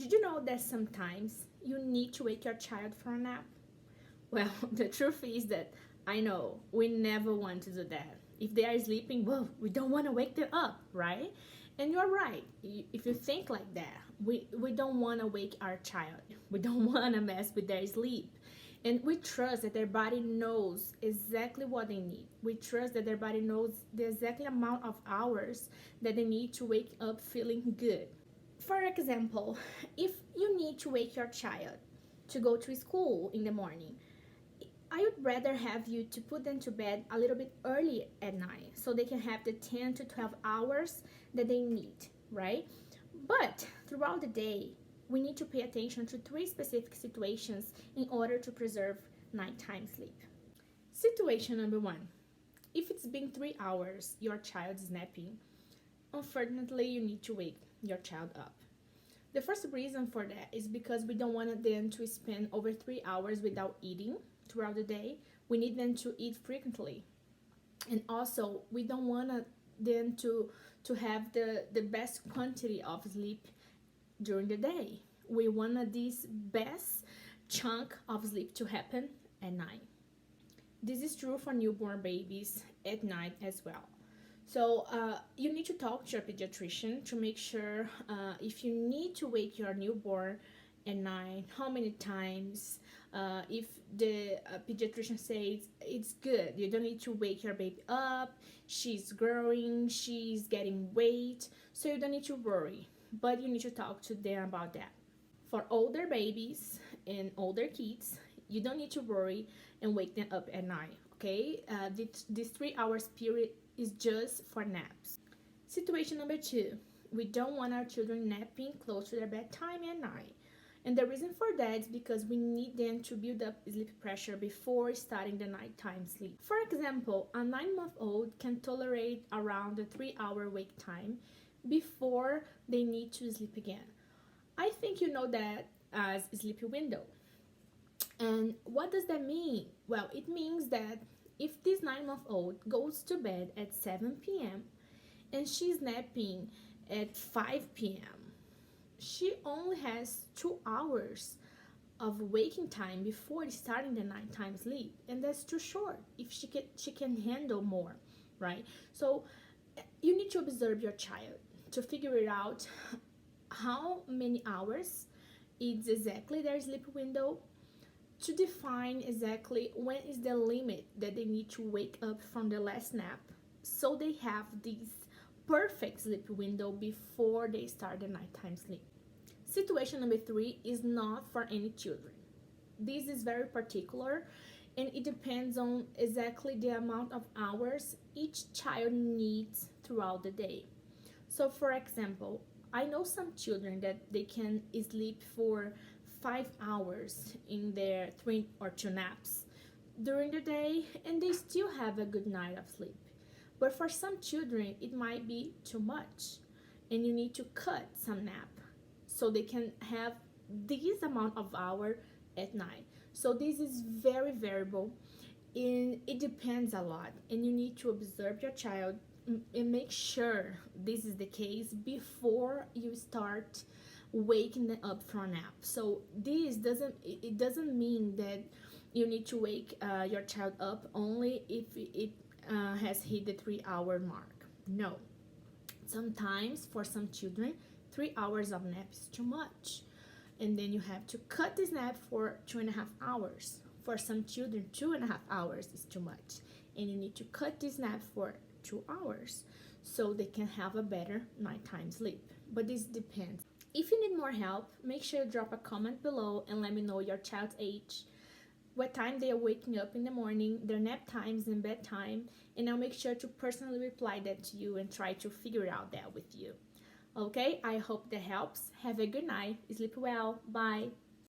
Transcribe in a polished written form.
Did you know that sometimes you need to wake your child for a nap? Well, the truth is that I know we never want to do that. If they are sleeping, well, we don't want to wake them up, right? And you're right. If you think like that, we don't want to wake our child. We don't want to mess with their sleep. And we trust that their body knows exactly what they need. We trust that their body knows the exact amount of hours that they need to wake up feeling good. For example, if you need to wake your child to go to school in the morning, I would rather have you to put them to bed a little bit early at night so they can have the 10 to 12 hours that they need, right? But throughout the day, we need to pay attention to three specific situations in order to preserve nighttime sleep. Situation number one: if it's been 3 hours, your child is napping, unfortunately, you need to wake your child up. The first reason for that is because we don't want them to spend over 3 hours without eating throughout the day. We need them to eat frequently. And also, we don't want them to have the best quantity of sleep during the day. We want this best chunk of sleep to happen at night. This is true for newborn babies at night as well. So you need to talk to your pediatrician to make sure if you need to wake your newborn at night, how many times. If the pediatrician says it's good, you don't need to wake your baby up, she's growing, she's getting weight, so you don't need to worry. But you need to talk to them about that. For older babies and older kids, you don't need to worry and wake them up at night, okay? This 3 hours period is just for naps. Situation number two: we don't want our children napping close to their bedtime at night. And the reason for that is because we need them to build up sleep pressure before starting the nighttime sleep. For example, a 9-month-old can tolerate around a 3-hour wake time before they need to sleep again. I think you know that as sleepy window. And what does that mean? Well, it means that if this 9-month-old goes to bed at 7 p.m. and she's napping at 5 p.m., she only has 2 hours of waking time before starting the nighttime sleep, and that's too short. If she can handle more, right? So you need to observe your child to figure it out how many hours is exactly their sleep window, to define exactly when is the limit that they need to wake up from the last nap, so they have this perfect sleep window before they start the nighttime sleep. Situation number three is not for any children. This is very particular and it depends on exactly the amount of hours each child needs throughout the day. So for example, I know some children that they can sleep for 5 hours in their 3 or 2 naps during the day and they still have a good night of sleep. But for some children, it might be too much and you need to cut some nap so they can have this amount of hour at night. So this is very variable and it depends a lot, and you need to observe your child and make sure this is the case before you start waking them up from a nap. So this doesn't mean that you need to wake your child up only if it has hit the 3-hour mark. No, sometimes for some children 3 hours of nap is too much, and then you have to cut this nap for 2.5 hours. For some children 2.5 hours is too much, and you need to cut this nap for 2 hours so they can have a better nighttime sleep. But this depends. If you need more help, make sure to drop a comment below and let me know your child's age, what time they are waking up in the morning, their nap times and bedtime, and I'll make sure to personally reply that to you and try to figure out that with you. Okay, I hope that helps. Have a good night. Sleep well. Bye.